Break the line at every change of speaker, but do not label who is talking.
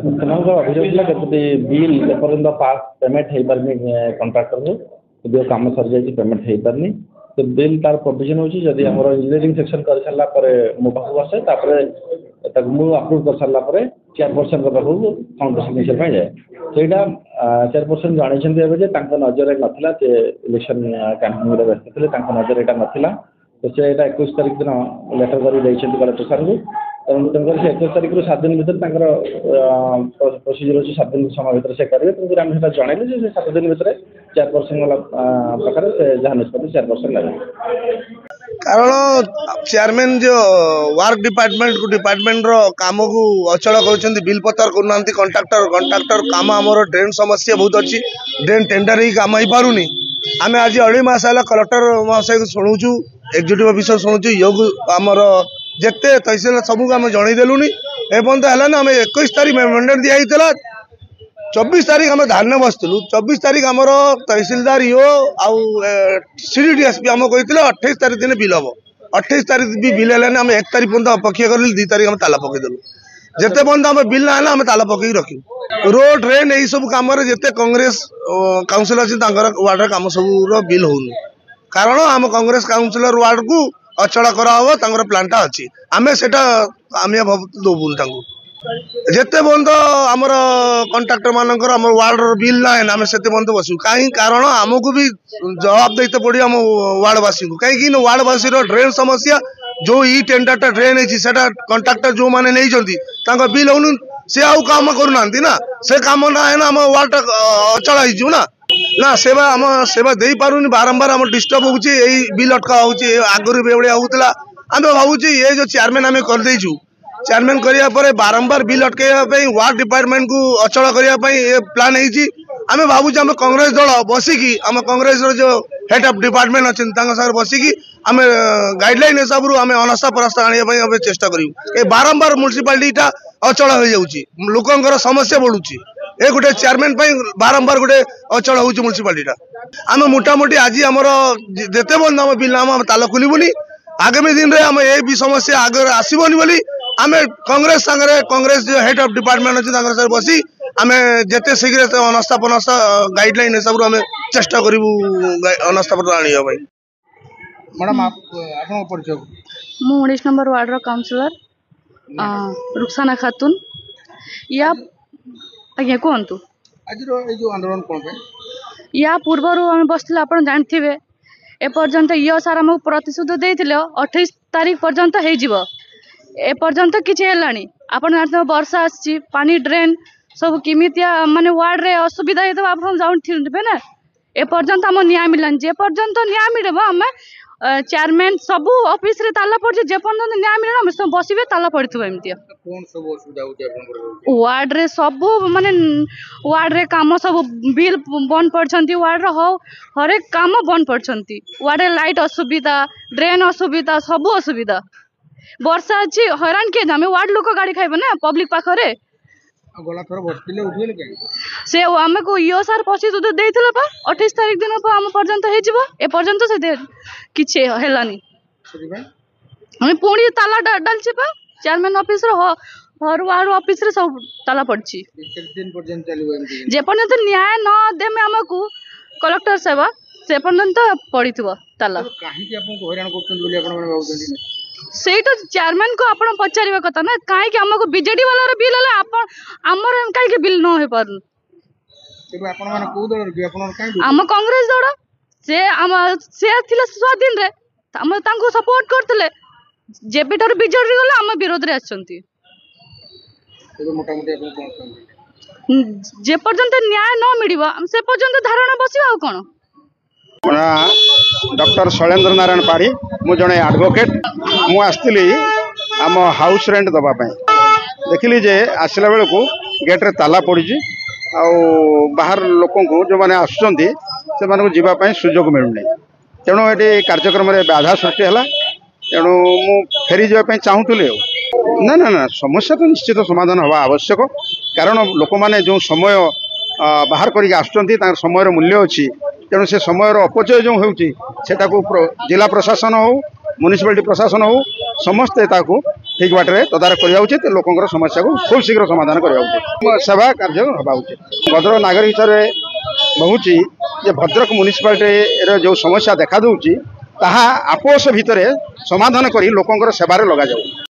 अभियोग बिल एपर्यंत पास पेमेंट हो पारनी कंट्राक्टर को कम सरी जाए पेमेंट हो पारनी तो बिल तार प्रोविजन होची जदि हमर इंजीनियरिंग सेक्शन कर सारा मो पाखु आसे अप्रूव कर सारा चेयरपर्सन पाखु फाउंडेशन सिग्नेचर जाए ସେଇଟା चेयरपर्सन जानते नजर नाला इलेक्शन कैंपेन व्यस्त थे नजर यहाँ नाला तो से 21 तारीख दिन लेटर कर कलेक्टर सार को तेणुकर से 21 तारीख 7 दिन भर प्रोसीजर अच्छी 7 दिन समय भर से करेंगे तेणुकर आम जनइले 7 दिन भर चेयरपर्सन पाखे जहाँ निष्पत्ति चेयरपर्सन लगे
कारण चेयरमैन जो वर्क डिपार्टमेंट काम को अचल कर बिल पतर करना कंट्राक्टर काम आमर ड्रेन समस्या बहुत अच्छी ड्रेन टेंडर ही काम हो पारुनी आम आज 2.5 मास है कलेक्टर महाशय को शुणुचु एक्जिक्यूटिव ऑफिसर शुणुचु योग आमर जिते तहसील सबको आम जनईदेलुनी एपर्त है आम 21 तारीख मैंडेट दिखाई 24 तारीख आम धारणे बसलु 24 तारीख आमर तहसीलदार यो आउ CDDSP आम कहते 28 तारीख दिन बिल हम 28 तारीख भी बिल है आम 1 तारीख पर्यटन अपेक्षा कर 2 तारीख आम ताला पकईदेलु जिते पर्यटन आम बिल ना आम ताला पकई रखी रोड ड्रेन यही सब कम जिते कांग्रेस काउंसिल अच्छी वार्ड काम सब बिल होनी कारण आम कांग्रेस काउंसिलर वार्ड को अचल कर प्लांटा अच्छी आम से दबुन जिते पर्यंत आमर कंट्राक्टर मानकर आम वार्ड बिल ना है आम से बसू कहीं कारण आमको भी जवाब देते पड़े आम वार्डवासी को कहीं वार्डवासी ड्रेन समस्या जो ई टेंडरटा ड्रेन है कंट्राक्टर जो मैंने नहीं बिल हो सी आउ काम करना ना से काम ना है ना आम वार्ड अचल ना सेवा आम सेवा दे पारुनी बारंबार आम डिस्टर्ब होची बिल अटका होची आगुरी बेवड़िया होतला आम भावुची ये जो चेयरमैन आम कर देचु चेयरमैन करिया परे बारंबार बिल अटकैया वार्ड डिपार्टमेंट को अचल करने प्लान है आम भावुँ आम कांग्रेस दल बसिकी आम कांग्रेस जो हेड ऑफ डिपार्टमेंट अच्छे बसिकी आम गाइडलाइन हिसाब रू आम अनास्था परास्था आने चेष्टा करूँ बारंबार म्युनिसिपालिटी अचल हो जाऊँगी लोकंर समस्या बढ़ुची ए गोटे चेयरमैन बारंबार गोटे अचल हो म्युनिसिपालिटी आम मोटामोटी आज आमर जिते बंद आम बिल आम ताला खोलबुनी आगामी दिन में आम ये भी समस्या आगे आसबनी बोली आम कांग्रेस सांगे कांग्रेस जो हेड ऑफ डिपार्टमेंट अच्छे बसी आम जिते शीघ्र अनास्था पनास्था गाइडलाइन हिसाब रू आम चेष्टा करूँ अनास्था पत्र आने
मैडम मु 19 नंबर वार्ड काउंसिलर रुखसाना खातून या आज्ञा कहतु
आज जो आंदोलन कौन
या पूर्व आम बसते आप जानते एपर्यंत यो सार आमको प्रतिश्रुति देते 28 तारीख पर्यंत एपर्यंत किसी है आप जानते वर्षा आसी पानी ड्रेन सब किमितिया माने वार्ड रे असुविधा होता आप जानते ना एपर्यंत आम न्याय मिलानी जे पर्यंत न्याय मिले आम चेयरमैन सब ऑफिस रे ताला पड़े जे पर्यंत न्याय मिले आम सब बसवे ताला पड़े एमती वार्ड रे सब माने वार्ड रे काम सब बिल बंद पड़छंती वार्ड रे हरेक काम बंद पड़छंती वार्ड रे लाइट असुविधा ड्रेन असुविधा सब असुविधा वर्षा अच्छी हैरान किए आम वार्ड लोक गाड़ी खाइब ना पब्लिक पाखरे से आम को यो सार प्रतिश्रुति देते 28 तारीख दिन आम पर्यंत एपर्यंत से किसी है पुणी ताला डालचे चेयरमैन ऑफिस हर वार्ड ऑफिस सब ताला पड़ी जे पर्यंत न्याय न देमे आमको कलेक्टर सेवा से पर्यंत पड़ी ताला से चेयरमैन को आप पचार कथा ना कहीं आमको बीजेडी वाला बिल है आमर कहीं बिल न हो पार आम कांग्रेस दल से स्वाधीन रे सपोर्ट करते जेबी ठार बीजेडी गला आम विरोध रे आछंती जे पर्यंत न्याय न मिलिबा से पर्यंत धारणा बसिबा आ कोन
डॉक्टर शैलेन्द्र नारायण पाढ़ी मु जड़े एडवोकेट मु आसती आम हाउस रेंट दवापाई देखिली जे आसला बेलू गेट्रे ताला पड़ी बाहर लोक जो मैंने आसुँच से जीवाई सुजोग मिलूनी तेणु ये कार्यक्रम बाधा सृष्टि है तेणु मु फेरी जावाई चाहूली ना ना ना समस्या तो निश्चित समाधान हवा आवश्यक कारण लोक मैंने जो समय बाहर कर समय मूल्य अच्छी तेणु से समय अपचय जो होता जिला प्रशासन हो म्युनिसिपालिटी प्रशासन हो समस्ते ठीक बाटे तदारख करवा उचित लोकंर समस्या को खूब शीघ्र समाधान करवा उचित सेवा कार्य हवा उचित भद्रक नागरिक हिसाब से बहुची जे भद्रक म्युनिसिपालिटी जो समस्या देखा दूची ताहा आपोष भितर समाधान करी लोकंर सेवारे लगा जाऊ।